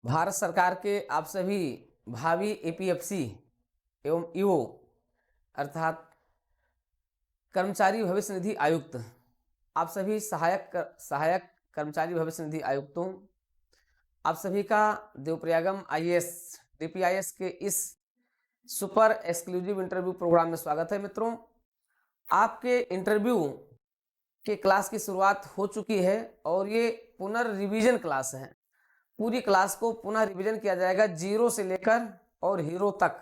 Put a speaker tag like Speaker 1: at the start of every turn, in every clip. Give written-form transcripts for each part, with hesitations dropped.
Speaker 1: भारत सरकार के आप सभी भावी एपीएफसी एवं ईओ अर्थात कर्मचारी भविष्य निधि आयुक्त, आप सभी सहायक कर्मचारी भविष्य निधि आयुक्तों, आप सभी का देवप्रयागम आईएएस डीपीआईएस के इस सुपर एक्सक्लूसिव इंटरव्यू प्रोग्राम में स्वागत है। मित्रों, आपके इंटरव्यू के क्लास की शुरुआत हो चुकी है और ये पुनर्रिवीजन क्लास है। पूरी क्लास को पुनः रिवीजन किया जाएगा, जीरो से लेकर और हीरो तक,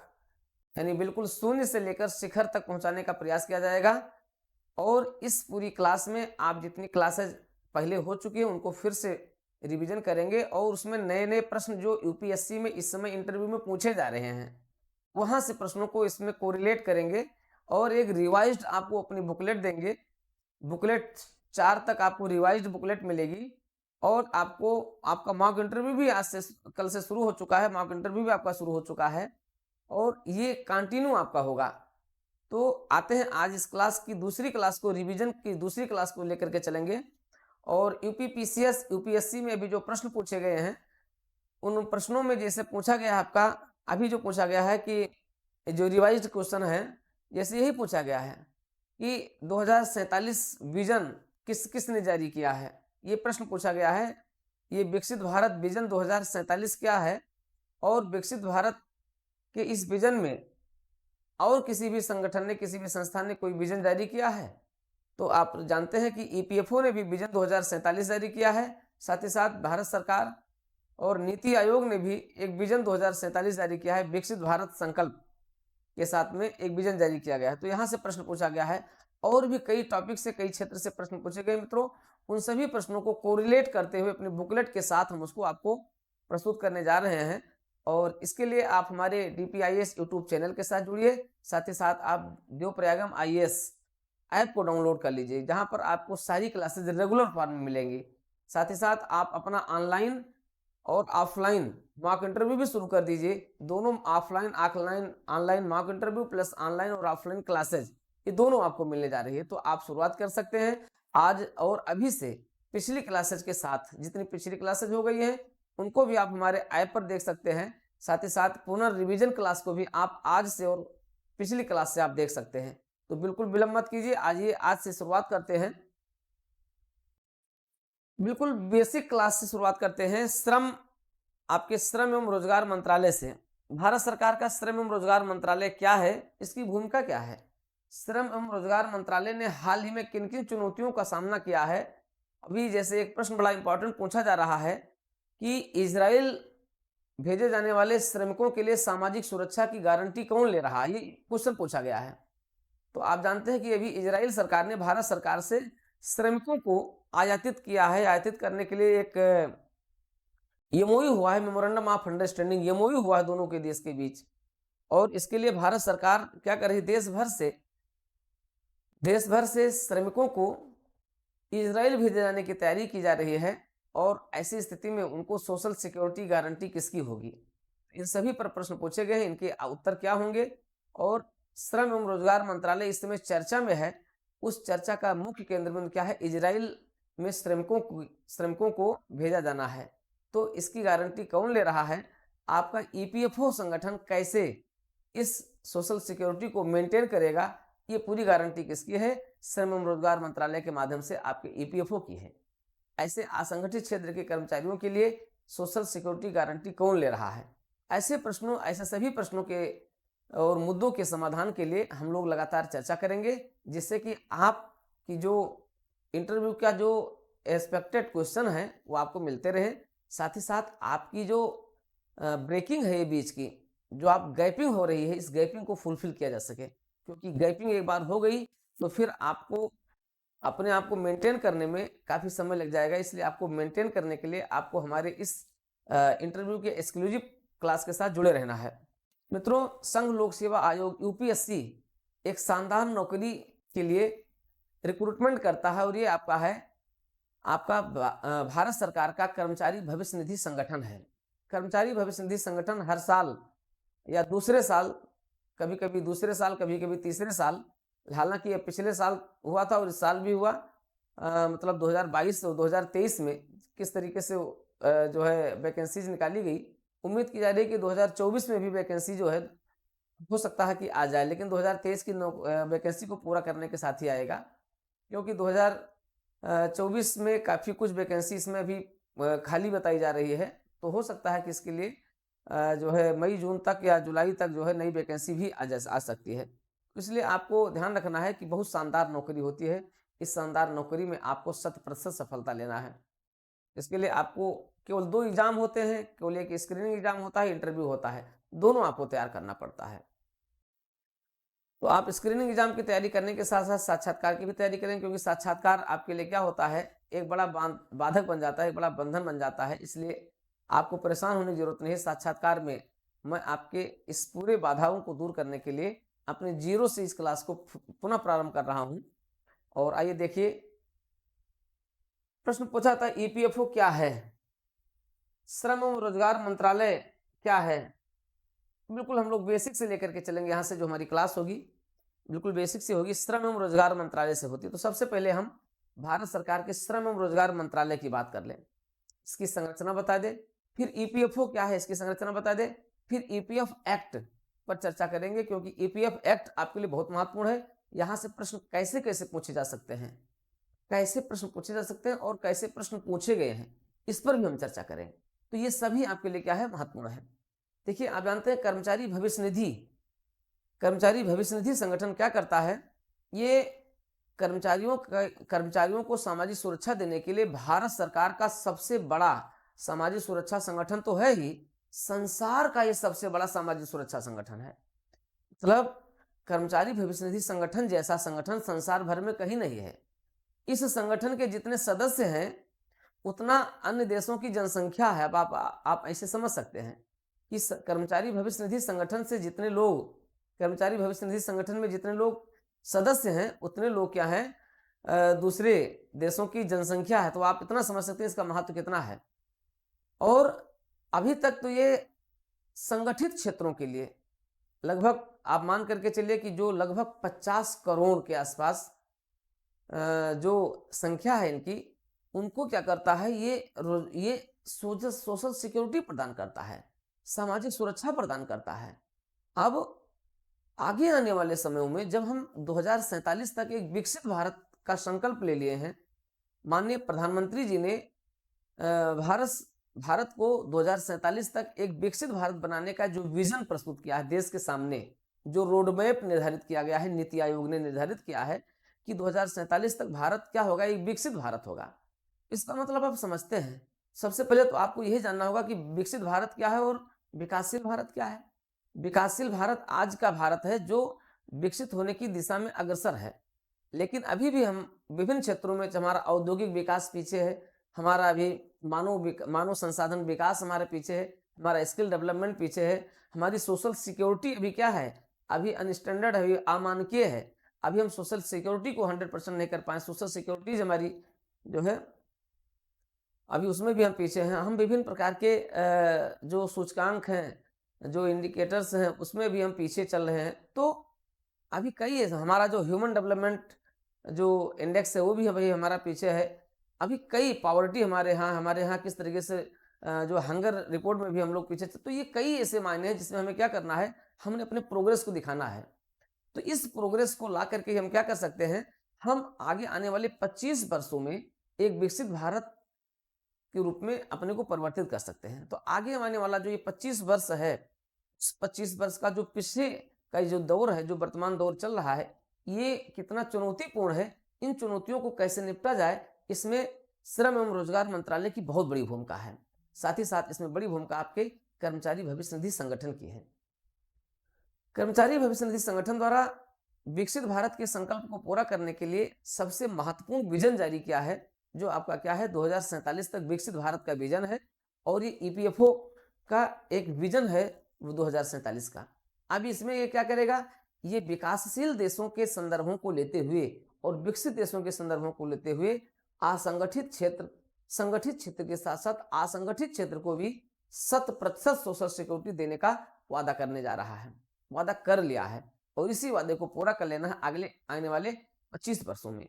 Speaker 1: यानी बिल्कुल शून्य से लेकर शिखर तक पहुंचाने का प्रयास किया जाएगा। और इस पूरी क्लास में आप जितनी क्लासेज पहले हो चुकी है उनको फिर से रिवीजन करेंगे और उसमें नए नए प्रश्न जो यूपीएससी में इस समय इंटरव्यू में पूछे जा रहे हैं वहां से प्रश्नों को इसमें कोरिलेट करेंगे और एक रिवाइज्ड आपको अपनी बुकलेट देंगे। बुकलेट 4 तक आपको रिवाइज्ड बुकलेट मिलेगी और आपको आपका मॉक इंटरव्यू भी आज से कल से शुरू हो चुका है, मॉक इंटरव्यू भी आपका शुरू हो चुका है और ये कंटिन्यू आपका होगा। तो आते हैं आज इस क्लास की दूसरी क्लास को, रिवीजन की दूसरी क्लास को लेकर के चलेंगे। और यूपीपीसीएस यूपीएससी में अभी जो प्रश्न पूछे गए हैं उन प्रश्नों में जैसे पूछा गया है आपका, अभी जो पूछा गया है कि जो रिवाइज्ड क्वेश्चन है जैसे यही पूछा गया है कि 2047 विजन किसने जारी किया है, ये प्रश्न पूछा गया है। ये विकसित भारत विजन 2047 क्या है और विकसित भारत के इस विजन में और किसी भी संगठन ने, किसी भी संस्था ने कोई विजन जारी किया है? तो आप जानते हैं कि ईपीएफओ ने भी विजन 2047 जारी किया है, साथ ही साथ भारत सरकार और नीति आयोग ने भी एक विजन 2047 जारी किया है। विकसित भारत संकल्प के साथ में एक विजन जारी किया गया है। तो यहाँ से प्रश्न पूछा गया है और भी कई टॉपिक से, कई क्षेत्र से प्रश्न पूछे गए। मित्रों, उन सभी प्रश्नों को कोरिलेट करते हुए अपनी बुकलेट के साथ हम उसको आपको प्रस्तुत करने जा रहे हैं। और इसके लिए आप हमारे डीपीआईएस यूट्यूब चैनल के साथ जुड़िए, साथ ही साथ आप देवप्रयागम आईएएस ऐप को डाउनलोड कर लीजिए जहां पर आपको सारी क्लासेज रेगुलर फॉर्म में मिलेंगी। साथ ही साथ आप अपना ऑनलाइन और ऑफलाइन मॉक इंटरव्यू भी शुरू कर दीजिए। दोनों offline online mock interview plus online और ऑफलाइन क्लासेज, ये दोनों आपको मिलने जा रही है। तो आप शुरुआत कर सकते हैं आज और अभी से पिछली क्लासेज के साथ। जितनी पिछली क्लासेज हो गई हैं उनको भी आप हमारे ऐप पर देख सकते हैं। साथ ही साथ पुनर्रिवीजन क्लास को भी आप आज से और पिछली क्लास से आप देख सकते हैं। तो बिल्कुल विलंब मत कीजिए, आज से शुरुआत करते हैं। बिल्कुल बेसिक क्लास से शुरुआत करते हैं। आपके श्रम एवं रोजगार मंत्रालय से। भारत सरकार का श्रम एवं रोजगार मंत्रालय क्या है, इसकी भूमिका क्या है? श्रम एवं रोजगार मंत्रालय ने हाल ही में किन किन चुनौतियों का सामना किया है? अभी जैसे एक प्रश्न बड़ा इंपॉर्टेंट पूछा जा रहा है कि इजराइल भेजे जाने वाले श्रमिकों के लिए सामाजिक सुरक्षा की गारंटी कौन ले रहा है, ये क्वेश्चन पूछा गया है। तो आप जानते हैं कि अभी इजराइल सरकार ने भारत सरकार से श्रमिकों को आयातित किया है। आयातित करने के लिए एक एमओयू हुआ है, मेमोरेंडम ऑफ अंडरस्टैंडिंग एमओयू हुआ है दोनों के देश के बीच। और इसके लिए भारत सरकार क्या कर रही है, देश भर से श्रमिकों को इजराइल भेजे जाने की तैयारी की जा रही है। और ऐसी स्थिति में उनको सोशल सिक्योरिटी गारंटी किसकी होगी, इन सभी पर प्रश्न पूछे गए हैं। इनके उत्तर क्या होंगे? और श्रम एवं रोजगार मंत्रालय इस समय चर्चा में है, उस चर्चा का मुख्य केंद्र बिंदु क्या है? इजराइल में श्रमिकों को भेजा जाना है। तो इसकी गारंटी कौन ले रहा है? आपका ईपीएफओ संगठन कैसे इस सोशल सिक्योरिटी को मेंटेन करेगा, ये पूरी गारंटी किसकी है? श्रम एवं रोजगार मंत्रालय के माध्यम से आपके ईपीएफओ की है। ऐसे असंगठित क्षेत्र के कर्मचारियों के लिए सोशल सिक्योरिटी गारंटी कौन ले रहा है? ऐसे सभी प्रश्नों के और मुद्दों के समाधान के लिए हम लोग लगातार चर्चा करेंगे, जिससे कि आपकी जो इंटरव्यू का जो एक्सपेक्टेड क्वेश्चन है वो आपको मिलते रहे। साथ ही साथ आपकी जो ब्रेकिंग है, ये बीच की जो आप गैपिंग हो रही है, इस गैपिंग को फुलफिल किया जा सके। क्योंकि गैपिंग एक बार हो गई तो फिर आपको अपने आप को मेंटेन करने में काफ़ी समय लग जाएगा। इसलिए आपको मेंटेन करने के लिए आपको हमारे इस इंटरव्यू के एक्सक्लूसिव क्लास के साथ जुड़े रहना है। मित्रों, संघ लोक सेवा आयोग यूपीएससी एक शानदार नौकरी के लिए रिक्रूटमेंट करता है और ये आपका भारत सरकार का कर्मचारी भविष्य निधि संगठन है। कर्मचारी भविष्य निधि संगठन हर साल या दूसरे साल, कभी कभी दूसरे साल, कभी कभी तीसरे साल, हालांकि ये पिछले साल हुआ था और इस साल भी हुआ, मतलब 2022 और 2023 में किस तरीके से जो है वैकेंसीज निकाली गई, उम्मीद की जा रही है कि 2024 में भी वैकेंसी जो है हो सकता है कि आ जाए, लेकिन 2023 की वैकेंसी को पूरा करने के साथ ही आएगा, क्योंकि 2024 में काफ़ी कुछ वैकेंसी इसमें अभी खाली बताई जा रही है। तो हो सकता है कि इसके लिए जो है मई जून तक या जुलाई तक जो है नई वैकेंसी भी आ सकती है। इसलिए आपको ध्यान रखना है कि बहुत शानदार नौकरी होती है। इस शानदार नौकरी में आपको 100% सफलता लेना है। इसके लिए आपको केवल 2 एग्ज़ाम होते हैं, केवल एक स्क्रीनिंग एग्ज़ाम होता है, इंटरव्यू होता है। दोनों आपको तैयार करना पड़ता है। तो आप स्क्रीनिंग एग्ज़ाम की तैयारी करने के साथ-साथ साक्षात्कार की भी तैयारी करें, क्योंकि साक्षात्कार आपके लिए क्या होता है, एक बड़ा बाधक बन जाता है, एक बड़ा बंधन बन जाता है। इसलिए आपको परेशान होने की ज़रूरत नहीं है। साक्षात्कार में मैं आपके इस पूरे बाधाओं को दूर करने के लिए अपने ज़ीरो से इस क्लास को पुनः प्रारंभ कर रहा हूँ। और आइए देखिए, प्रश्न पूछा था ईपीएफओ क्या है? श्रम एवं रोजगार मंत्रालय क्या है? बिल्कुल हम लोग बेसिक से लेकर के चलेंगे। यहाँ से जो हमारी क्लास होगी बिल्कुल बेसिक से होगी, श्रम एवं रोजगार मंत्रालय से होती है। तो सबसे पहले हम भारत सरकार के श्रम एवं रोजगार मंत्रालय की बात कर लें। इसकी संरचना बता दे, फिर ईपीएफओ क्या है इसकी संरचना बता दे, फिर ईपीएफ एक्ट पर चर्चा करेंगे, क्योंकि ईपीएफ एक्ट आपके लिए बहुत महत्वपूर्ण है। यहाँ से प्रश्न कैसे कैसे पूछे जा सकते हैं, कैसे प्रश्न पूछे जा सकते हैं और कैसे प्रश्न पूछे गए हैं, इस पर भी हम चर्चा करें। तो ये सभी आपके लिए क्या है, महत्वपूर्ण है। देखिए, आप जानते हैं कर्मचारी भविष्य निधि संगठन क्या करता है? ये कर्मचारियों को सामाजिक सुरक्षा देने के लिए भारत सरकार का सबसे बड़ा सामाजिक सुरक्षा संगठन तो है ही, संसार का ये सबसे बड़ा सामाजिक सुरक्षा संगठन है। मतलब कर्मचारी भविष्य निधि संगठन जैसा संगठन संसार भर में कहीं नहीं है। इस संगठन के जितने सदस्य हैं उतना अन्य देशों की जनसंख्या है। अब आप ऐसे समझ सकते हैं कि कर्मचारी भविष्य निधि संगठन से जितने लोग, कर्मचारी भविष्य निधि संगठन में जितने लोग सदस्य हैं उतने लोग क्या हैं, दूसरे देशों की जनसंख्या है। तो आप इतना समझ सकते हैं इसका महत्व कितना है। और अभी तक तो ये संगठित क्षेत्रों के लिए लगभग आप मान करके चलिए कि जो लगभग 50 करोड़ के आसपास जो संख्या है इनकी, उनको क्या करता है, ये सोशल सिक्योरिटी प्रदान करता है, सामाजिक सुरक्षा प्रदान करता है। अब आगे आने वाले समयों में जब हम 2047 तक एक विकसित भारत का संकल्प ले लिए हैं, माननीय प्रधानमंत्री जी ने भारत को 2047 तक एक विकसित भारत बनाने का जो विजन प्रस्तुत किया है देश के सामने, जो रोड मैप निर्धारित किया गया है, नीति आयोग ने निर्धारित किया है कि 2047 तक भारत क्या होगा, एक विकसित भारत होगा। इसका मतलब आप समझते हैं। सबसे पहले तो आपको यही जानना होगा कि विकसित भारत क्या है और विकासशील भारत क्या है। विकासशील भारत आज का भारत है जो विकसित होने की दिशा में अग्रसर है, लेकिन अभी भी हम विभिन्न क्षेत्रों में हमारा औद्योगिक विकास पीछे है, हमारा अभी मानव संसाधन विकास हमारे पीछे है, हमारा स्किल डेवलपमेंट पीछे है, हमारी सोशल सिक्योरिटी अभी क्या है, अभी अनस्टैंडर्ड, अभी अमानकीय है। अभी हम सोशल सिक्योरिटी को 100% नहीं कर पाए। सोशल सिक्योरिटी हमारी जो है अभी उसमें भी हम पीछे हैं। हम विभिन्न प्रकार के जो सूचकांक हैं, जो इंडिकेटर्स हैं, उसमें भी हम पीछे चल रहे हैं। तो अभी कई हमारा जो ह्यूमन डेवलपमेंट जो इंडेक्स है वो भी अभी हमारा पीछे है। अभी कई पॉवर्टी हमारे यहाँ किस तरीके से जो हंगर रिपोर्ट में भी हम लोग पीछे। तो ये कई ऐसे मायने हैं जिसमें हमें क्या करना है, हमने अपने प्रोग्रेस को दिखाना है। तो इस प्रोग्रेस को ला करके हम क्या कर सकते हैं, हम आगे आने वाले 25 वर्षों में एक विकसित भारत के रूप में अपने को परिवर्तित कर सकते हैं। तो आगे आने वाला जो ये 25 वर्ष है, इस 25 वर्ष का जो पीछे का जो दौर है, जो वर्तमान दौर चल रहा है, ये कितना चुनौतीपूर्ण है, इन चुनौतियों को कैसे निपटा जाए, इसमें श्रम एवं रोजगार मंत्रालय की बहुत बड़ी भूमिका है। साथ ही साथ इसमें बड़ी भूमिका आपके कर्मचारी भविष्य निधि संगठन की है। कर्मचारी भविष्य निधि संगठन द्वारा विकसित भारत के संकल्प को पूरा करने के लिए सबसे महत्वपूर्ण विजन जारी किया है, जो आपका क्या है, 2047 तक विकसित भारत का विजन है। और ये ईपीएफओ का एक विजन है वो 2047 का। अब इसमें ये क्या करेगा, ये विकासशील देशों के संदर्भों को लेते हुए और विकसित देशों के संदर्भों को लेते हुए संगठित क्षेत्र के साथ साथ असंगठित क्षेत्र को भी 100% सोशल सिक्योरिटी देने का वादा करने जा रहा है, वादा कर लिया है। और इसी वादे को पूरा कर लेना है अगले आने वाले 25 वर्षों में।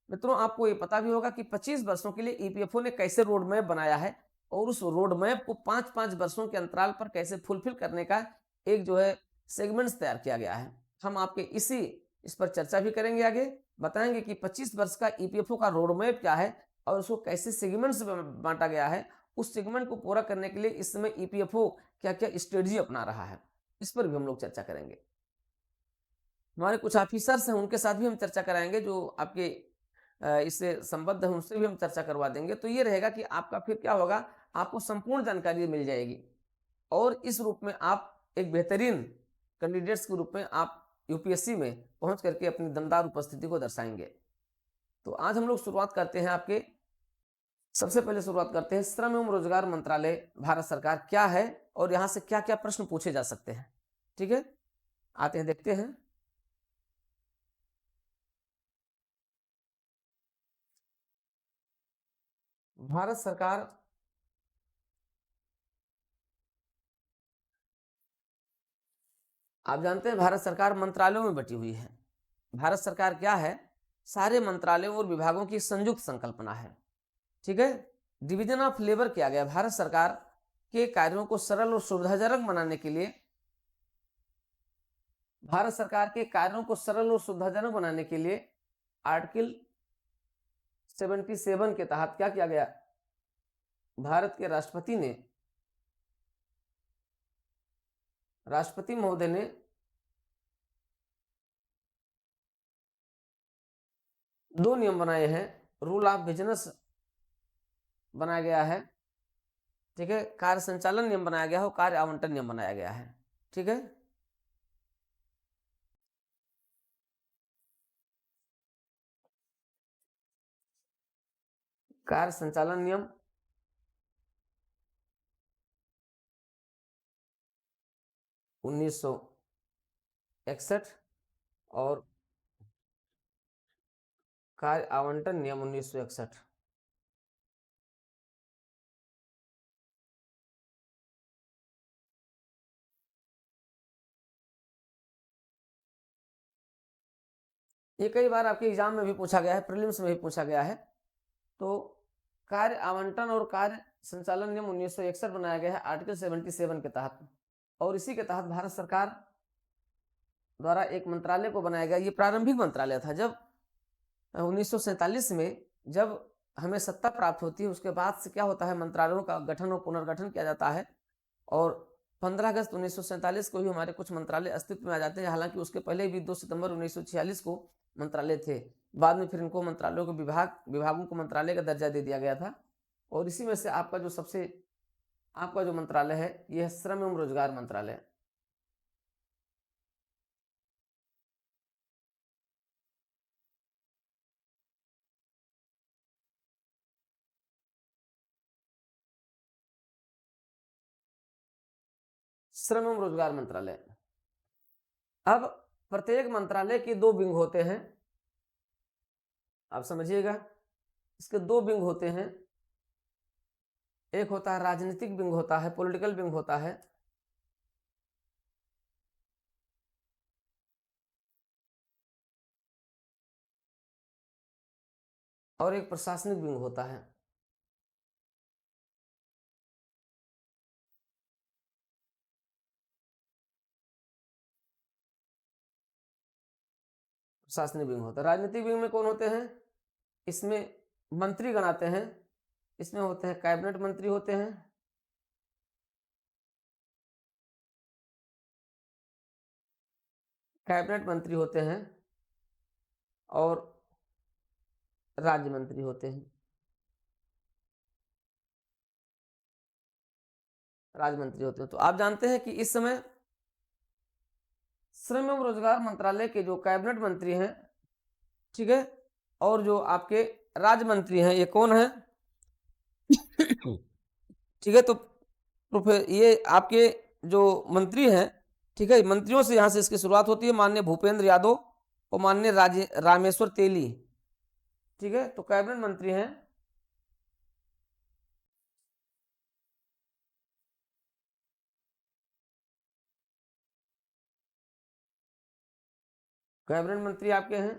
Speaker 1: मित्रों, आपको ये पता भी होगा कि 25 वर्षों के लिए ईपीएफओ ने कैसे रोड मैप बनाया है। और उस रोड मैप को 5-5 वर्षों के अंतराल पर कैसे फुलफिल करने का एक जो है सेगमेंट्स तैयार किया गया है। हम आपके इस पर चर्चा भी करेंगे, आगे बताएंगे कि 25 वर्ष का ईपीएफओ का रोड मैप क्या है और उसको कैसे सेगमेंट्स में बांटा गया है। उस सेगमेंट को पूरा करने के लिए इस समय ईपीएफओ क्या क्या स्ट्रेटजी अपना रहा है, इस पर भी हम लोग चर्चा करेंगे। हमारे कुछ ऑफिसर्स हैं, उनके साथ भी हम चर्चा कराएंगे, जो आपके इससे संबद्ध है, उनसे भी हम चर्चा करवा देंगे। तो ये रहेगा कि आपका फिर क्या होगा, आपको संपूर्ण जानकारी मिल जाएगी और इस रूप में आप एक बेहतरीन कैंडिडेट्स के रूप में आप यूपीएससी में पहुंच करके अपनी दमदार उपस्थिति को दर्शाएंगे। तो आज हम लोग शुरुआत करते हैं आपके, सबसे पहले शुरुआत करते हैं श्रम एवं रोजगार मंत्रालय भारत सरकार क्या है और यहाँ से क्या क्या प्रश्न पूछे जा सकते हैं। ठीक है, आते हैं देखते हैं। भारत सरकार आप जानते हैं भारत सरकार मंत्रालयों में बटी हुई है। भारत सरकार क्या है, सारे मंत्रालयों और विभागों की संयुक्त संकल्पना है। ठीक है, डिवीजन ऑफ लेबर किया गया। भारत सरकार के कार्यों को सरल और सुविधाजनक बनाने के लिए, भारत सरकार के कार्यों को सरल और सुविधाजनक बनाने के लिए आर्टिकल 77 के तहत क्या किया गया, भारत के राष्ट्रपति महोदय ने दो नियम बनाए हैं। रूल ऑफ बिजनेस बनाया गया है, ठीक है, कार्य संचालन नियम बनाया गया है और कार्य आवंटन नियम बनाया गया है। ठीक है, कार्य संचालन नियम 1961 और कार्य आवंटन नियम 1961। ये कई बार आपके एग्जाम में भी पूछा गया है, प्रीलिम्स में भी पूछा गया है। तो कार्य आवंटन और कार्य संचालन नियम 1961 बनाया गया है आर्टिकल 77 के तहत, और इसी के तहत भारत सरकार द्वारा एक मंत्रालय को बनाया गया। ये प्रारंभिक मंत्रालय था। जब 1947 में जब हमें सत्ता प्राप्त होती है, उसके बाद से क्या होता है, मंत्रालयों का गठन और पुनर्गठन किया जाता है और 15 अगस्त 1947 को ही हमारे कुछ मंत्रालय अस्तित्व में आ जाते हैं। हालांकि उसके पहले भी 2 सितंबर 1946 को मंत्रालय थे। बाद में फिर इनको मंत्रालयों को विभागों को मंत्रालय का दर्जा दे दिया गया था। और इसी में से आपका जो मंत्रालय है, यह श्रम एवं रोजगार मंत्रालय। श्रम एवं रोजगार मंत्रालय। अब प्रत्येक मंत्रालय के दो विंग होते हैं, आप समझिएगा। इसके दो विंग होते हैं, एक होता है राजनीतिक विंग होता है, पॉलिटिकल विंग होता है, और एक प्रशासनिक विंग होता है। प्रशासनिक विंग होता है। राजनीतिक विंग में कौन होते हैं, इसमें मंत्री गण आते हैं। इसमें होते हैं कैबिनेट मंत्री होते हैं, कैबिनेट मंत्री होते हैं और राज्य मंत्री होते हैं। राज्य मंत्री होते हैं। तो आप जानते हैं कि इस समय श्रम एवं रोजगार मंत्रालय के जो कैबिनेट मंत्री हैं, ठीक है, और जो आपके राज्य मंत्री हैं, ये कौन है ठीक है। तो ये आपके जो मंत्री हैं, ठीक है, मंत्रियों से यहाँ से इसकी शुरुआत होती है। माननीय भूपेंद्र यादव और माननीय रामेश्वर तेली, ठीक है। तो कैबिनेट मंत्री हैं कैबिनेट मंत्री आपके हैं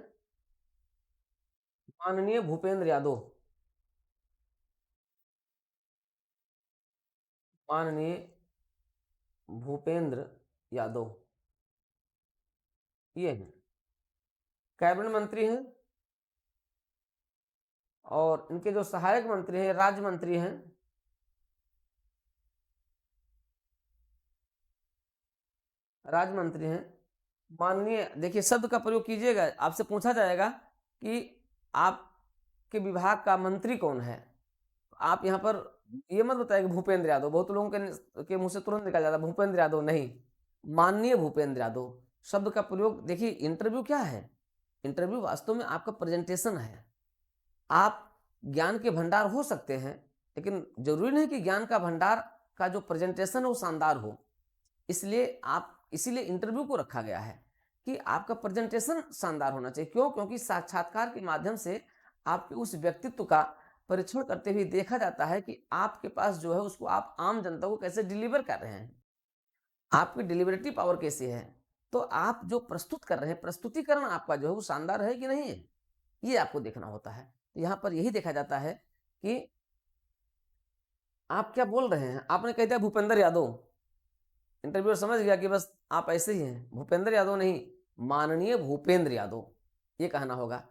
Speaker 1: माननीय भूपेंद्र यादव। माननीय भूपेंद्र यादव, ये है कैबिनेट मंत्री हैं। और इनके जो सहायक मंत्री हैं, राज्य मंत्री हैं, राज्य मंत्री हैं माननीय, देखिए शब्द का प्रयोग कीजिएगा, आपसे पूछा जाएगा कि आपके विभाग का मंत्री कौन है, आप यहाँ पर ये मत बताइए कि भूपेंद्र यादव, बहुत लोगों के मुंह से तुरंत निकल जाता है भूपेंद्र यादव, नहीं, माननीय भूपेंद्र यादव शब्द का प्रयोग। देखिए इंटरव्यू क्या है, इंटरव्यू वास्तव में आपका प्रेजेंटेशन है। आप ज्ञान के भंडार हो सकते हैं, लेकिन जरूरी नहीं कि ज्ञान का भंडार का जो प्रेजेंटेशन है वो शानदार हो। इसलिए आप, इसीलिए इंटरव्यू को रखा गया है कि आपका प्रेजेंटेशन शानदार होना चाहिए। क्यों? क्योंकि साक्षात्कार के माध्यम से आपके उस व्यक्तित्व का परीक्षण करते हुए देखा जाता है कि आपके पास जो है उसको आप आम जनता को कैसे डिलीवर कर रहे हैं, आपकी डिलीवरेटिव पावर कैसी है। तो आप जो प्रस्तुत कर रहे हैं, प्रस्तुतिकरण आपका जो है वो शानदार है कि नहीं है, ये आपको देखना होता है। तो यहाँ पर यही देखा जाता है कि आप क्या बोल रहे हैं। आपने कह दिया भूपेंद्र यादव, इंटरव्यूअर समझ गया कि बस आप ऐसे ही हैं, भूपेंद्र यादव नहीं, माननीय भूपेंद्र यादव ये कहना होगा।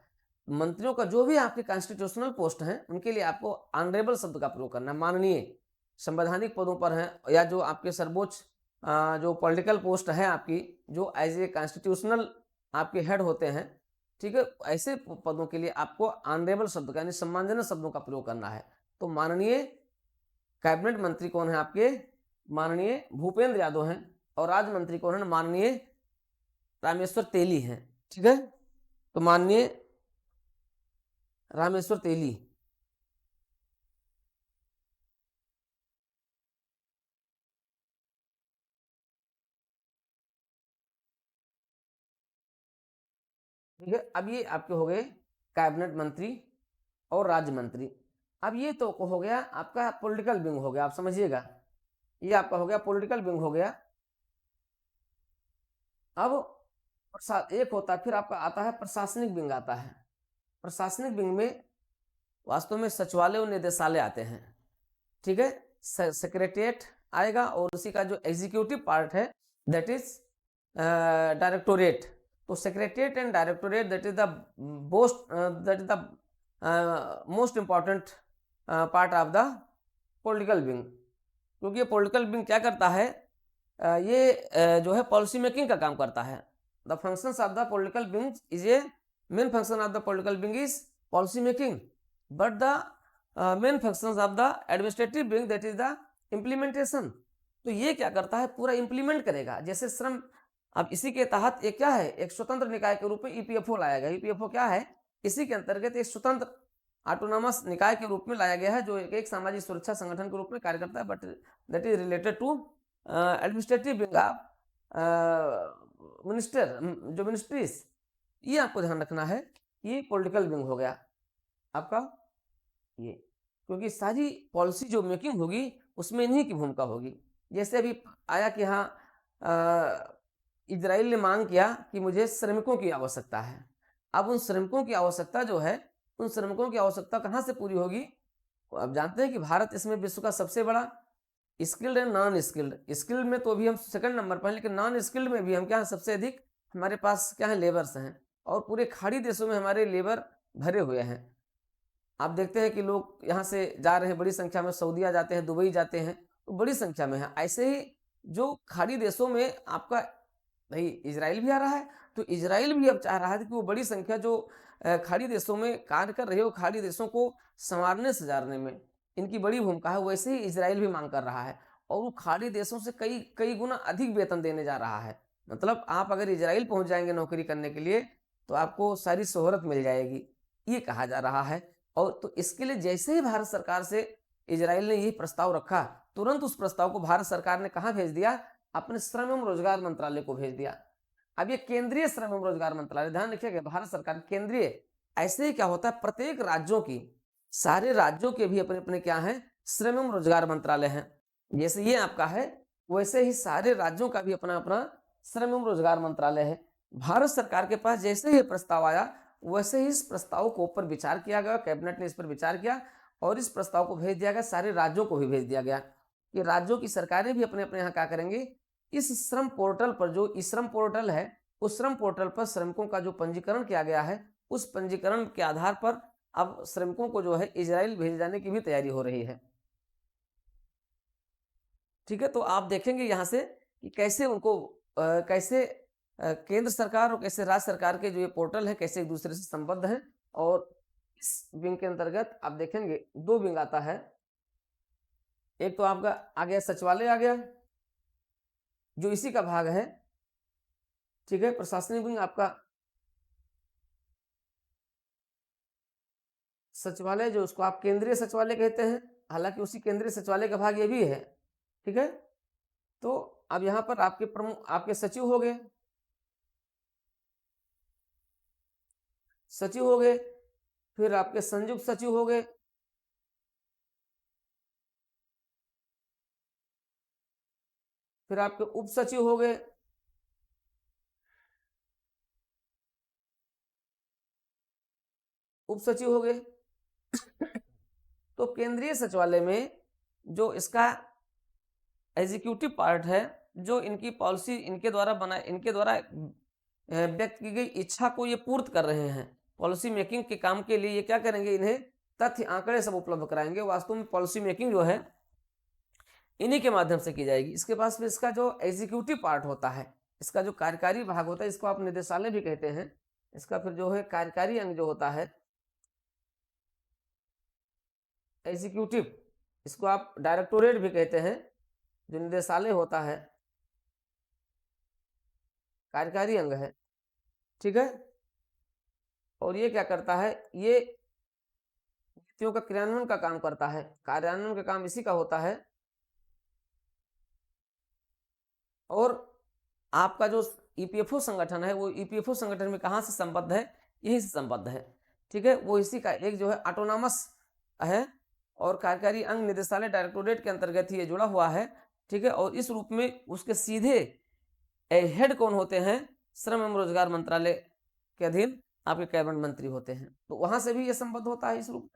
Speaker 1: मंत्रियों का जो भी आपके कॉन्स्टिट्यूशनल पोस्ट हैं उनके लिए आपको ऑनरेबल शब्द का प्रयोग करना है। माननीय संवैधानिक पदों पर हैं या जो आपके सर्वोच्च जो पॉलिटिकल पोस्ट है आपकी, जो एज ए कॉन्स्टिट्यूशनल आपके हेड होते हैं, ठीक है, ऐसे पदों के लिए आपको ऑनरेबल शब्द का यानी सम्मानजनक शब्दों का प्रयोग करना है। तो माननीय कैबिनेट मंत्री कौन है आपके, माननीय भूपेंद्र यादव हैं। और राज्य मंत्री कौन है, माननीय रामेश्वर तेली हैं। ठीक है, तो माननीय रामेश्वर तेली। ठीक है, अब ये आपके हो गए कैबिनेट मंत्री और राज्य मंत्री। अब ये तो हो गया आपका पॉलिटिकल विंग हो गया, आप समझिएगा, ये आपका हो गया पॉलिटिकल विंग हो गया। अब एक होता है, फिर आपका आता है प्रशासनिक विंग आता है। प्रशासनिक विंग में वास्तव में सचिवालय और निदेशालय आते हैं। ठीक है, सेक्रेटेरिएट आएगा और उसी का जो एग्जीक्यूटिव पार्ट है दैट इज डायरेक्टोरेट। तो secretariat and directorate that is the most important part of the political wing. क्योंकि ये पॉलिटिकल विंग क्या करता है, ये जो है पॉलिसी मेकिंग का काम करता है। The functions of the political wing is a main function of the political wing is policy making, but the main functions of the administrative wing that is the implementation. तो ये क्या करता है, पूरा इंप्लीमेंट करेगा। जैसे श्रम, अब इसी के तहत एक क्या है, एक स्वतंत्र निकाय के रूप में ईपीएफओ लाया गया। ईपीएफओ क्या है, इसी के अंतर्गत एक स्वतंत्र ऑटोनॉमस निकाय के रूप में लाया गया है, जो एक सामाजिक सुरक्षा संगठन के रूप में कार्य करता है, but that is related to administrative wing of minister, जो मिनिस्ट्रीज, ये आपको ध्यान रखना है। ये पॉलिटिकल विंग हो गया आपका ये, क्योंकि सारी पॉलिसी जो मेकिंग होगी उसमें इन्हीं की भूमिका होगी। जैसे अभी आया कि हाँ इजराइल ने मांग किया कि मुझे श्रमिकों की आवश्यकता है। अब उन श्रमिकों की आवश्यकता जो है, उन श्रमिकों की आवश्यकता कहाँ से पूरी होगी। अब जानते हैं कि भारत इसमें विश्व का सबसे बड़ा skilled and non skilled, skilled में तो अभी हम सेकंड नंबर पर हैं, लेकिन नॉन स्किल्ड में भी हम क्या हैं, सबसे अधिक हमारे पास क्या है, लेबर्स हैं। और पूरे खाड़ी देशों में हमारे लेबर भरे हुए हैं। आप देखते हैं कि लोग यहाँ से जा रहे हैं बड़ी संख्या में, सऊदीया जाते हैं, दुबई जाते हैं, तो बड़ी संख्या में है। ऐसे ही जो खाड़ी देशों में आपका भाई इजराइल भी आ रहा है, तो इजराइल भी अब चाह रहा है कि वो बड़ी संख्या जो खाड़ी देशों में कार्य कर रही है, वो खाड़ी देशों को संवारने सजारने में इनकी बड़ी भूमिका है। वैसे ही इजराइल भी मांग कर रहा है, और वो खाड़ी देशों से कई कई गुना अधिक वेतन देने जा रहा है। मतलब आप अगर इजराइल पहुंच जाएंगे नौकरी करने के लिए, तो आपको सारी शोहरत मिल जाएगी, ये कहा जा रहा है। और तो इसके लिए जैसे ही भारत सरकार से इजराइल ने यही प्रस्ताव रखा, तुरंत उस प्रस्ताव को भारत सरकार ने कहाँ भेज दिया, अपने श्रम एवं रोजगार मंत्रालय को भेज दिया। अब ये केंद्रीय श्रम एवं रोजगार मंत्रालय, ध्यान रखिएगा, भारत सरकार केंद्रीय। ऐसे ही क्या होता है, प्रत्येक राज्यों की, सारे राज्यों के भी अपने अपने क्या है, श्रम एवं रोजगार मंत्रालय हैं। जैसे ये आपका है, वैसे ही सारे राज्यों का भी अपना अपना श्रम एवं रोजगार मंत्रालय है। भारत सरकार के पास जैसे ही प्रस्ताव आया, वैसे ही इस प्रस्ताव को ऊपर विचार किया गया, कैबिनेट ने इस पर विचार किया और इस प्रस्ताव को भेज दिया गया, सारे राज्यों को भी भेज दिया गया। कि राज्यों की सरकारें भी अपने अपने यहाँ क्या करेंगे, इस श्रम पोर्टल पर, जो ई श्रम पोर्टल है, उस श्रम पोर्टल पर श्रमिकों का जो पंजीकरण किया गया है, उस पंजीकरण के आधार पर अब श्रमिकों को जो है इजराइल भेजे जाने की भी तैयारी हो रही है। ठीक है, तो आप देखेंगे यहाँ से कि कैसे उनको कैसे केंद्र सरकार और कैसे राज्य सरकार के जो ये पोर्टल है कैसे एक दूसरे से संबद्ध हैं। और इस विंग के अंतर्गत आप देखेंगे 2 विंग आता है। एक तो आपका आ गया सचिवालय आ गया, जो इसी का भाग है। ठीक है, प्रशासनिक विंग आपका सचिवालय, जो उसको आप केंद्रीय सचिवालय कहते हैं, हालांकि उसी केंद्रीय सचिवालय का भाग ये भी है। ठीक है, तो अब यहाँ पर आपके प्रमुख आपके सचिव हो गए, फिर आपके संयुक्त सचिव हो गए, फिर आपके उप सचिव हो गए, तो केंद्रीय सचिवालय में जो इसका एग्जीक्यूटिव पार्ट है, जो इनकी पॉलिसी इनके द्वारा व्यक्त की गई इच्छा को ये पूर्त कर रहे हैं। पॉलिसी मेकिंग के काम के लिए ये क्या करेंगे, इन्हें तथ्य आंकड़े सब उपलब्ध कराएंगे। वास्तव में पॉलिसी मेकिंग जो है इन्हीं के माध्यम से की जाएगी। इसके पास में इसका जो एग्जीक्यूटिव पार्ट होता है, इसका जो कार्यकारी भाग होता है, इसको आप निदेशालय भी कहते हैं। इसका फिर जो है कार्यकारी अंग जो होता है एग्जीक्यूटिव, इसको आप डायरेक्टोरेट भी कहते हैं। जो निदेशालय होता है कार्यकारी अंग है। ठीक है, और ये क्या करता है, ये नीतियों का क्रियान्वयन का काम करता है। कार्यान्वयन का काम इसी का होता है। और आपका जो ईपीएफओ संगठन है, वो ईपीएफओ संगठन में कहाँ से संबद्ध है, यही से संबद्ध है। ठीक है, वो इसी का एक जो है ऑटोनॉमस है, और कार्यकारी अंग निदेशालय डायरेक्टोरेट के अंतर्गत ही ये जुड़ा हुआ है। ठीक है, और इस रूप में उसके सीधे हेड कौन होते हैं, श्रम एवं रोजगार मंत्रालय के अधीन आपके कैबिनेट मंत्री होते हैं। तो वहां से भी ये संबद्ध होता है इस रूप।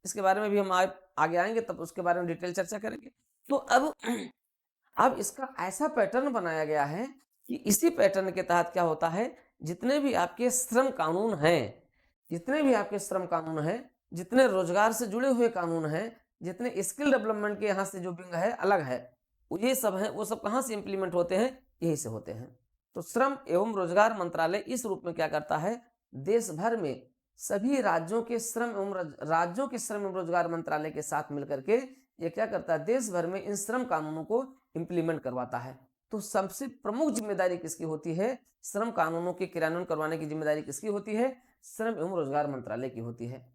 Speaker 1: इसके बारे में भी हम आगे आएंगे, तब उसके बारे में डिटेल चर्चा करेंगे। तो अब इसका ऐसा पैटर्न बनाया गया है कि इसी पैटर्न के तहत क्या होता है, जितने भी आपके श्रम कानून हैं, जितने रोजगार से जुड़े हुए कानून हैं, जितने स्किल डेवलपमेंट के यहाँ से जो विंग है अलग है, ये सब है, वो सब कहाँ से इंप्लीमेंट होते हैं, यही से होते हैं। तो श्रम एवं रोजगार मंत्रालय इस रूप में क्या करता है, देश भर में सभी राज्यों के श्रम एवं रोजगार मंत्रालय के साथ मिलकर के ये क्या करता है, देश भर में इन श्रम कानूनों को इंप्लीमेंट करवाता है। तो सबसे प्रमुख जिम्मेदारी किसकी होती है, श्रम कानूनों के क्रियान्वयन करवाने की जिम्मेदारी किसकी होती है, श्रम एवं रोजगार मंत्रालय की होती है।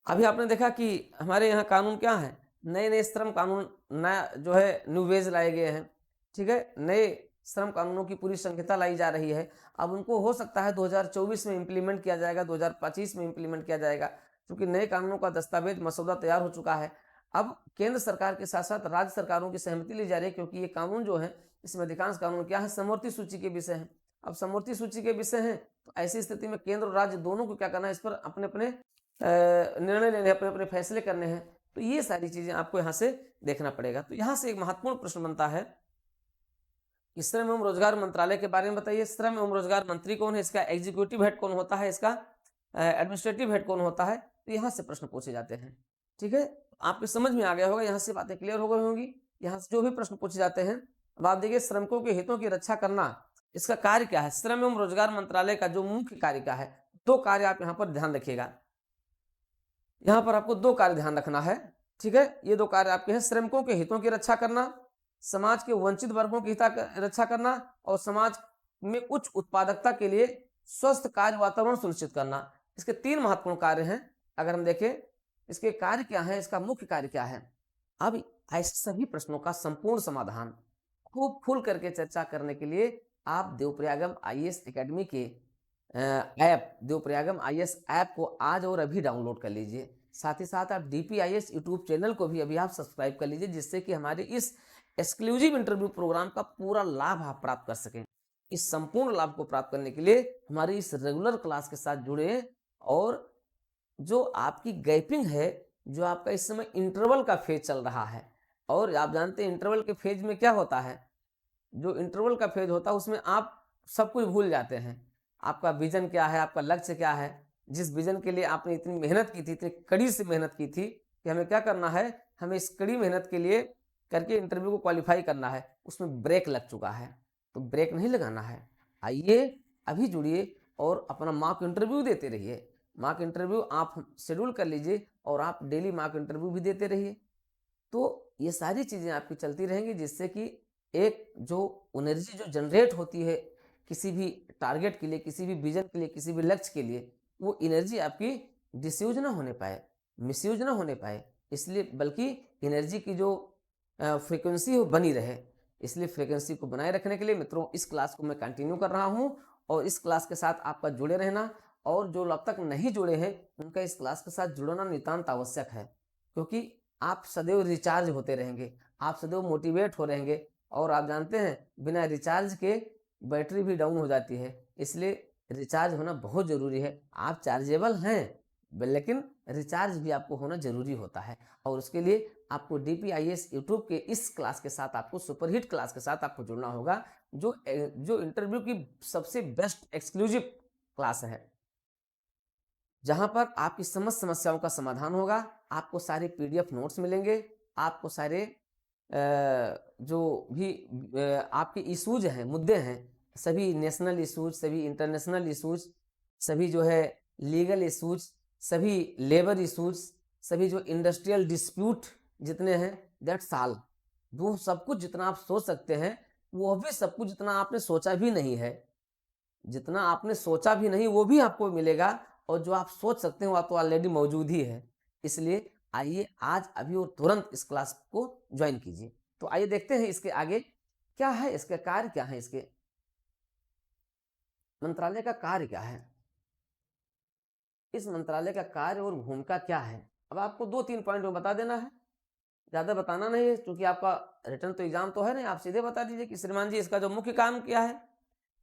Speaker 1: अभी आपने देखा कि हमारे यहाँ कानून क्या है, नए श्रम कानून नया जो है न्यू वेज लाए गए हैं। ठीक है, नए श्रम कानूनों की पूरी संहिता लाई जा रही है। अब उनको हो सकता है 2024 में इंप्लीमेंट किया जाएगा, 2025 में इंप्लीमेंट किया जाएगा, क्योंकि नए कानूनों का दस्तावेज मसौदा तैयार हो चुका है। अब केंद्र सरकार के साथ साथ राज्य सरकारों की सहमति ली जा रही है, क्योंकि ये कानून जो है, इसमें अधिकांश कानून क्या है, समवर्ती सूची के विषय हैं। अब समवर्ती सूची के विषय हैं, तो ऐसी स्थिति में केंद्र और राज्य दोनों को क्या करना है, इस पर अपने अपने निर्णय लेने, अपने अपने फैसले करने हैं। तो ये सारी चीजें आपको यहाँ से देखना पड़ेगा। तो यहाँ से एक महत्वपूर्ण प्रश्न बनता है कि श्रम एवं रोजगार मंत्रालय के बारे में बताइए। श्रम एवं रोजगार मंत्री कौन है, इसका एग्जीक्यूटिव हेड कौन होता है, इसका एडमिनिस्ट्रेटिव हेड कौन होता है। तो यहाँ से प्रश्न पूछे जाते हैं। ठीक है, आपके समझ में आ गया होगा, यहाँ से बातें क्लियर हो गई होंगी। यहाँ से जो भी प्रश्न पूछे जाते हैं, अब आप देखिए, श्रमिकों के हितों की रक्षा करना, इसका कार्य क्या है। श्रम एवं रोजगार मंत्रालय का जो मुख्य कार्य क्या है, 2 कार्य आप यहाँ पर ध्यान रखिएगा। यहाँ पर आपको 2 कार्य ध्यान रखना है। ठीक है, ये 2 कार्य आपके हैं, श्रमिकों के हितों की रक्षा करना, समाज के वंचित वर्गों की रक्षा करना, और समाज में उच्च उत्पादकता के लिए स्वस्थ कार्य वातावरण सुनिश्चित करना। इसके 3 महत्वपूर्ण कार्य हैं। अगर हम देखें इसके कार्य क्या है, इसका मुख्य कार्य क्या है। अब ऐसे सभी प्रश्नों का संपूर्ण समाधान खूब खुल करके चर्चा करने के लिए आप देवप्रयागम आईएएस एकेडमी के ऐप, देवप्रयागम आईएएस ऐप को आज और अभी डाउनलोड कर लीजिए। साथ ही साथ आप DPIS यूट्यूब चैनल को भी अभी आप सब्सक्राइब कर लीजिए, जिससे कि हमारे इस एक्सक्लूसिव इंटरव्यू प्रोग्राम का पूरा लाभ आप प्राप्त कर सकें। इस संपूर्ण लाभ को प्राप्त करने के लिए हमारी इस रेगुलर क्लास के साथ जुड़े, और जो आपकी गैपिंग है, जो आपका इस समय इंटरवल का फेज चल रहा है, और आप जानते हैं इंटरवल के फेज में क्या होता है, जो इंटरवल का फेज होता है उसमें आप सब कुछ भूल जाते हैं। आपका विजन क्या है, आपका लक्ष्य क्या है, जिस विजन के लिए आपने इतनी मेहनत की थी, इतनी कड़ी से मेहनत की थी कि हमें क्या करना है, हमें इस कड़ी मेहनत के लिए करके इंटरव्यू को क्वालिफाई करना है, उसमें ब्रेक लग चुका है। तो ब्रेक नहीं लगाना है। आइए अभी जुड़िए और अपना मॉक इंटरव्यू देते रहिए। मॉक इंटरव्यू आप शेड्यूल कर लीजिए और आप डेली मॉक इंटरव्यू भी देते रहिए। तो ये सारी चीज़ें आपकी चलती रहेंगी, जिससे कि एक जो एनर्जी जो जनरेट होती है किसी भी टारगेट के लिए, किसी भी विजन के लिए, किसी भी लक्ष्य के लिए, वो एनर्जी आपकी डिसयूज ना होने पाए, मिसयूज ना होने पाए, इसलिए बल्कि एनर्जी की जो फ्रीक्वेंसी हो बनी रहे। इसलिए फ्रीक्वेंसी को बनाए रखने के लिए मित्रों इस क्लास को मैं कंटिन्यू कर रहा हूँ और इस क्लास के साथ आपका जुड़े रहना, और जो अब तक नहीं जुड़े हैं उनका इस क्लास के साथ जुड़ना नितांत आवश्यक है, क्योंकि आप सदैव रिचार्ज होते रहेंगे, आप सदैव मोटिवेट हो रहेंगे। और आप जानते हैं बिना रिचार्ज के बैटरी भी डाउन हो जाती है, इसलिए रिचार्ज होना बहुत ज़रूरी है। आप चार्जेबल हैं लेकिन रिचार्ज भी आपको होना ज़रूरी होता है, और उसके लिए आपको DPIS यूट्यूब के इस क्लास के साथ, आपको सुपरहिट क्लास के साथ आपको जुड़ना होगा, जो इंटरव्यू की सबसे बेस्ट एक्सक्लूसिव क्लास है, जहां पर आपकी समस्त समस्याओं का समाधान होगा। आपको सारे PDF नोट्स मिलेंगे, आपको सारे जो भी आपके इशूज हैं, मुद्दे हैं, सभी नेशनल इशूज, सभी इंटरनेशनल इशूज, सभी जो है लीगल इशूज, सभी लेबर इशूज, सभी जो इंडस्ट्रियल डिस्प्यूट जितने हैं, दैट्स ऑल, वो सब कुछ जितना आप सोच सकते हैं, वो भी सब कुछ जितना आपने सोचा भी नहीं है, जितना आपने सोचा भी नहीं वो भी आपको मिलेगा, और जो आप सोच सकते हैं वो तो ऑलरेडी मौजूद ही है। इसलिए आइए आज अभी और तुरंत इस क्लास को ज्वाइन कीजिए। तो आइए देखते हैं इसके आगे क्या है, इसके कार्य क्या है, इसके मंत्रालय का कार्य क्या है, इस मंत्रालय का कार्य और भूमिका क्या है। अब आपको 2-3 पॉइंट में बता देना है, ज़्यादा बताना नहीं है, क्योंकि आपका रिटर्न तो एग्जाम तो है नहीं। आप सीधे बता दीजिए कि श्रीमान जी इसका जो मुख्य काम क्या है,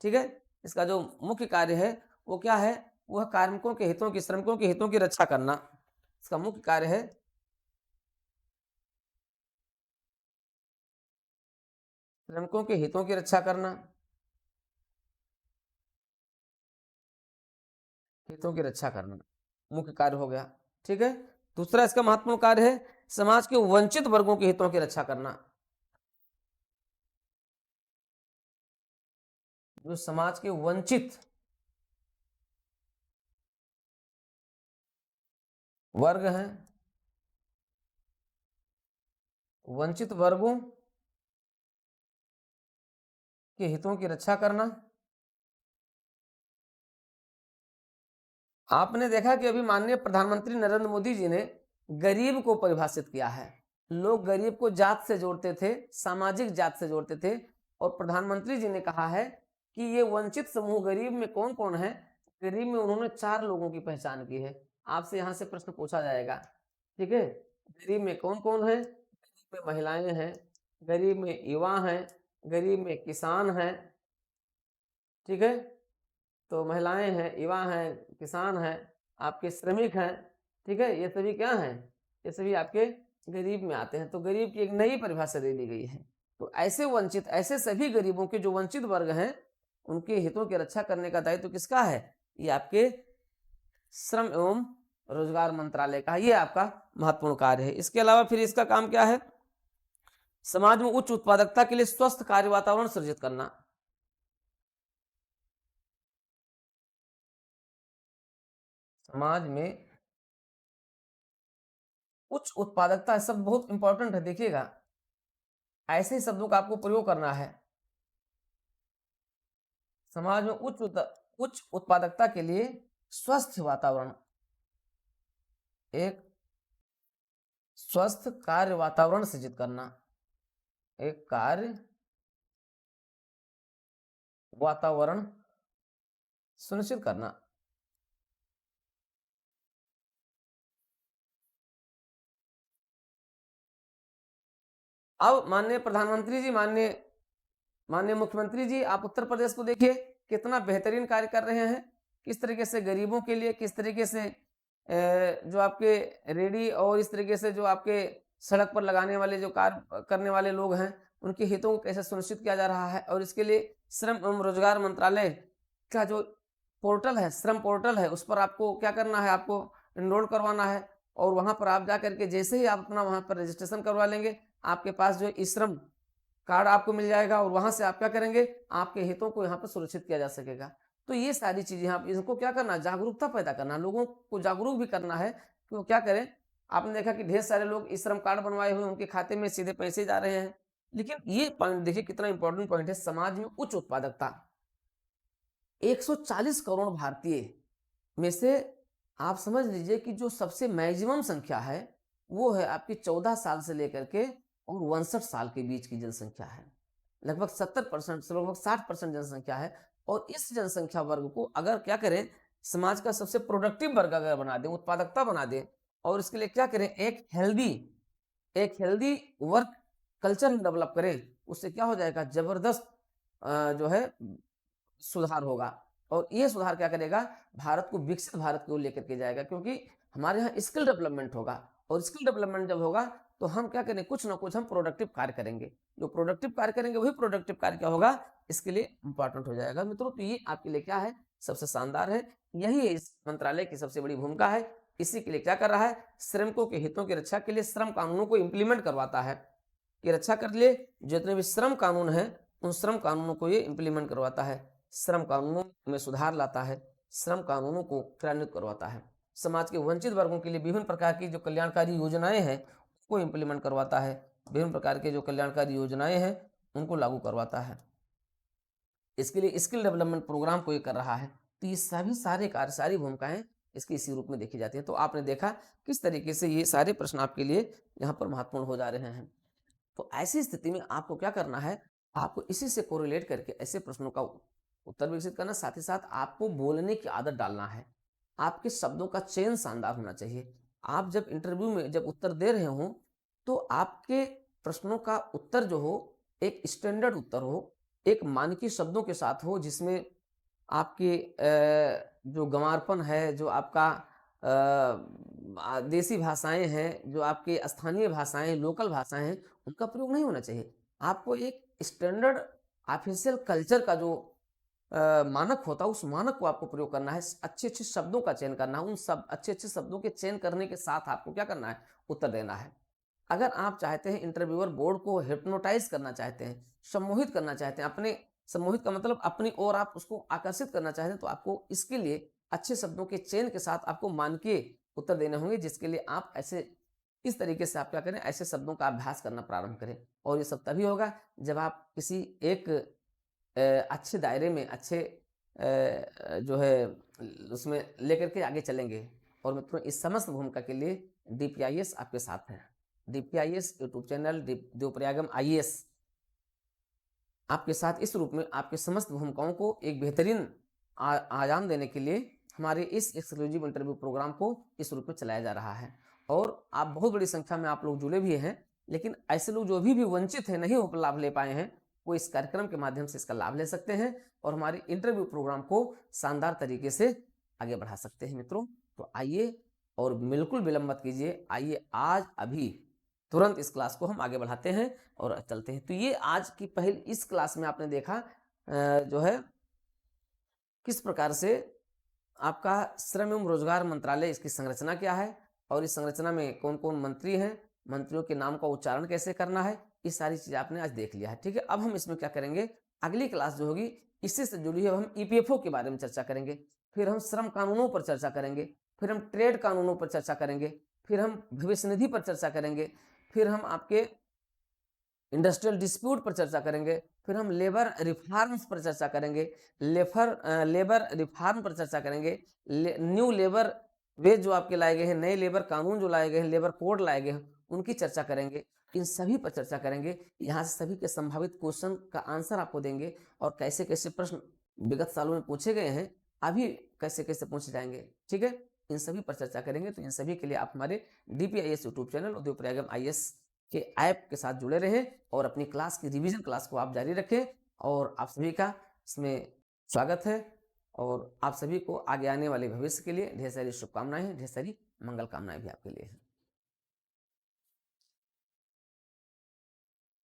Speaker 1: ठीक है, इसका जो मुख्य कार्य है वो क्या है, वह कार्मिकों के हितों की, श्रमिकों के हितों की रक्षा करना, इसका मुख्य कार्य है। श्रमिकों के हितों की रक्षा करना, हितों की रक्षा करना मुख्य कार्य हो गया, ठीक है। दूसरा इसका महत्वपूर्ण कार्य है समाज के वंचित वर्गों के हितों की रक्षा करना। जो समाज के वंचित वर्ग हैं, वंचित वर्गों के हितों की रक्षा करना। आपने देखा कि अभी माननीय प्रधानमंत्री नरेंद्र मोदी जी ने गरीब को परिभाषित किया है। लोग गरीब को जात से जोड़ते थे, सामाजिक जात से जोड़ते थे, और प्रधानमंत्री जी ने कहा है कि ये वंचित समूह गरीब में कौन कौन है। गरीब में उन्होंने 4 लोगों की पहचान की है। आपसे यहाँ से प्रश्न पूछा जाएगा, ठीक है, गरीब में कौन कौन है। गरीब में महिलाएं हैं, गरीब में युवा हैं, गरीब में किसान हैं, ठीक है। तो महिलाएं हैं, युवा हैं, किसान हैं, आपके श्रमिक हैं, ठीक है, ये सभी क्या हैं, ये सभी आपके गरीब में आते हैं। तो गरीब की एक नई परिभाषा दे दी गई है। तो ऐसे वंचित, ऐसे सभी गरीबों के जो वंचित वर्ग हैं उनके हितों की रक्षा करने का दायित्व किसका है, ये आपके श्रम एवं रोजगार मंत्रालय का, ये आपका महत्वपूर्ण कार्य है। इसके अलावा फिर इसका काम क्या है, समाज में उच्च उत्पादकता के लिए स्वस्थ कार्य वातावरण सृजित करना। समाज में उच्च उत्पादकता शब्द बहुत इंपॉर्टेंट है, देखिएगा ऐसे ही शब्दों का आपको प्रयोग करना है। समाज में उच्च उत्पादकता के लिए स्वस्थ वातावरण, एक स्वस्थ कार्य वातावरण सृजित करना, एक कार्य वातावरण सुनिश्चित करना। अब माननीय प्रधानमंत्री जी, माननीय मुख्यमंत्री जी, आप उत्तर प्रदेश को देखिए कितना बेहतरीन कार्य कर रहे हैं, किस तरीके से गरीबों के लिए, किस तरीके से जो आपके रेडी और इस तरीके से जो आपके सड़क पर लगाने वाले जो कार्य करने वाले लोग हैं, उनके हितों को कैसे सुनिश्चित किया जा रहा है, और इसके लिए श्रम एवं रोजगार मंत्रालय का जो पोर्टल है, श्रम पोर्टल है, उस पर आपको क्या करना है, आपको एनरोल करवाना है। और वहां पर आप जा करके जैसे ही आप अपना वहां पर रजिस्ट्रेशन करवा लेंगे, आपके पास जो ई श्रम कार्ड आपको मिल जाएगा, और वहां से आप क्या करेंगे, आपके हितों को यहाँ पर सुरक्षित किया जा सकेगा। तो ये सारी चीजें आप इसको क्या करना, जागरूकता पैदा करना, लोगों को जागरूक भी करना है कि वो क्या करें। आपने देखा कि ढेर सारे लोग ई श्रम कार्ड बनवाए हुए, उनके खाते में सीधे पैसे जा रहे हैं। लेकिन ये पॉइंट देखिए कितना इंपॉर्टेंट पॉइंट है, समाज में उच्च उत्पादकता। 140 करोड़ भारतीय में से आप समझ लीजिए कि जो सबसे मैक्सिमम संख्या है वो है आपकी 14 साल से लेकर के और 62 साल के बीच की जनसंख्या है। लगभग 70% से लगभग 60% जनसंख्या है। और इस जनसंख्या वर्ग को अगर क्या करें, समाज का सबसे प्रोडक्टिव वर्ग अगर बना दें, उत्पादकता बना दें, और इसके लिए क्या करें, एक हेल्दी वर्क कल्चर डेवलप करें, उससे क्या हो जाएगा, जबरदस्त जो है सुधार होगा। और ये सुधार क्या करेगा, भारत को विकसित भारत की ओर लेकर के जाएगा, क्योंकि हमारे यहाँ स्किल डेवलपमेंट होगा। और स्किल डेवलपमेंट जब होगा तो हम क्या करें, कुछ ना कुछ हम प्रोडक्टिव कार्य करेंगे। जो प्रोडक्टिव कार्य करेंगे वही प्रोडक्टिव कार्य क्या होगा, इसके लिए इंपॉर्टेंट हो जाएगा मित्रों। तो ये आपके लिए क्या है, सबसे शानदार है। यही इस मंत्रालय की सबसे बड़ी भूमिका है। इसी के लिए क्या कर रहा है, श्रमिकों के हितों की रक्षा के लिए श्रम कानूनों को इंप्लीमेंट करवाता है, कि रक्षा कर लिए जितने भी श्रम कानून है उन श्रम कानूनों को ये इंप्लीमेंट करवाता है, श्रम कानूनों में सुधार लाता है, श्रम कानूनों को क्रियान्वित करवाता है, समाज के वंचित वर्गों के लिए विभिन्न प्रकार की जो कल्याणकारी योजनाएं हैं उसको इंप्लीमेंट करवाता है, विभिन्न प्रकार के जो कल्याणकारी योजनाएं हैं उनको लागू करवाता है। इसके लिए स्किल डेवलपमेंट प्रोग्राम को ये कर रहा है। तो ये सभी सारे कार्य, सारी भूमिकाएं इसके इसी रूप में देखी जाती हैं। तो आपने देखा किस तरीके से ये सारे प्रश्न आपके लिए यहाँ पर महत्वपूर्ण हो जा रहे हैं। तो ऐसी स्थिति में आपको क्या करना है, आपको इसी से कोरिलेट करके ऐसे प्रश्नों का उत्तर विकसित करना, साथ ही साथ आपको बोलने की आदत डालना है। आपके शब्दों का चयन शानदार होना चाहिए। आप जब इंटरव्यू में जब उत्तर दे रहे हो तो आपके प्रश्नों का उत्तर जो हो एक स्टैंडर्ड उत्तर हो, एक मानकीय शब्दों के साथ हो, जिसमें आपके जो गंवारपन है, जो आपका देसी भाषाएं हैं, जो आपके स्थानीय भाषाएं, लोकल भाषाएं हैं, उनका प्रयोग नहीं होना चाहिए। आपको एक स्टैंडर्ड ऑफिशियल कल्चर का जो मानक होता है उस मानक को आपको प्रयोग करना है, अच्छे अच्छे शब्दों का चयन करना है। उन सब अच्छे अच्छे शब्दों के चयन करने के साथ आपको क्या करना है, उत्तर देना है। अगर आप चाहते हैं इंटरव्यूअर बोर्ड को हिप्नोटाइज करना चाहते हैं, सम्मोहित करना चाहते हैं, अपने सम्मोहित का मतलब अपनी ओर आप उसको आकर्षित करना चाहते हैं, तो आपको इसके लिए अच्छे शब्दों के चयन के साथ आपको मानकीय उत्तर देने होंगे, जिसके लिए आप ऐसे इस तरीके से आप क्या करें, ऐसे शब्दों का अभ्यास करना प्रारंभ करें। और ये सब तभी होगा जब आप किसी एक अच्छे दायरे में, अच्छे जो है उसमें लेकर के आगे चलेंगे। और मित्रों इस समस्त भूमिका के लिए DPIS आपके साथ है। DPIS यूट्यूब चैनल, देवप्रयागम IAS आपके साथ इस रूप में आपके समस्त भूमिकाओं को एक बेहतरीन आयाम देने के लिए हमारे इस एक्सक्लूसिव इंटरव्यू प्रोग्राम को इस रूप में चलाया जा रहा है। और आप बहुत बड़ी संख्या में आप लोग जुड़े भी हैं, लेकिन ऐसे लोग जो भी वंचित हैं, नहीं लाभ ले पाए हैं, वो इस कार्यक्रम के माध्यम से इसका लाभ ले सकते हैं और हमारे इंटरव्यू प्रोग्राम को शानदार तरीके से आगे बढ़ा सकते हैं। मित्रों तो आइए और बिल्कुल विलंब मत कीजिए, आइए आज अभी तुरंत इस क्लास को हम आगे बढ़ाते हैं और चलते हैं। तो ये आज की पहली इस क्लास में आपने देखा जो है किस प्रकार से आपका श्रम एवं रोजगार मंत्रालय, इसकी संरचना क्या है और इस संरचना में कौन कौन मंत्री हैं, मंत्रियों के नाम का उच्चारण कैसे करना है, ये सारी चीज आपने आज देख लिया है। ठीक है, अब हम इसमें क्या करेंगे, अगली क्लास जो होगी इससे से जुड़ी है, हम EPFO के बारे में चर्चा करेंगे, फिर हम श्रम कानूनों पर चर्चा करेंगे, फिर हम ट्रेड कानूनों पर चर्चा करेंगे, फिर हम भविष्य निधि पर चर्चा करेंगे, फिर हम आपके इंडस्ट्रियल डिस्प्यूट पर चर्चा करेंगे, फिर हम लेबर रिफॉर्म्स पर चर्चा करेंगे, लेबर रिफॉर्म पर चर्चा करेंगे, न्यू लेबर वेज जो आपके लाए गए हैं, नए लेबर कानून जो लाए गए हैं, लेबर कोड लाए गए हैं, उनकी चर्चा करेंगे। इन सभी पर चर्चा करेंगे। यहाँ से सभी के संभावित क्वेश्चन का आंसर आपको देंगे और कैसे कैसे प्रश्न विगत सालों में पूछे गए हैं, अभी कैसे कैसे पूछे जाएंगे। ठीक है, इन सभी पर चर्चा करेंगे। तो इन सभी के लिए आप हमारे DPIS यूट्यूब चैनल और देवप्रयागम IAS के ऐप के साथ जुड़े रहें और अपनी क्लास की रिवीजन क्लास को आप जारी रखें। और आप सभी का इसमें स्वागत है और आप सभी को आगे आने वाले भविष्य के लिए ढेर सारी शुभकामनाएं हैं, ढेर सारी मंगल कामनाएं भी आपके लिए हैं।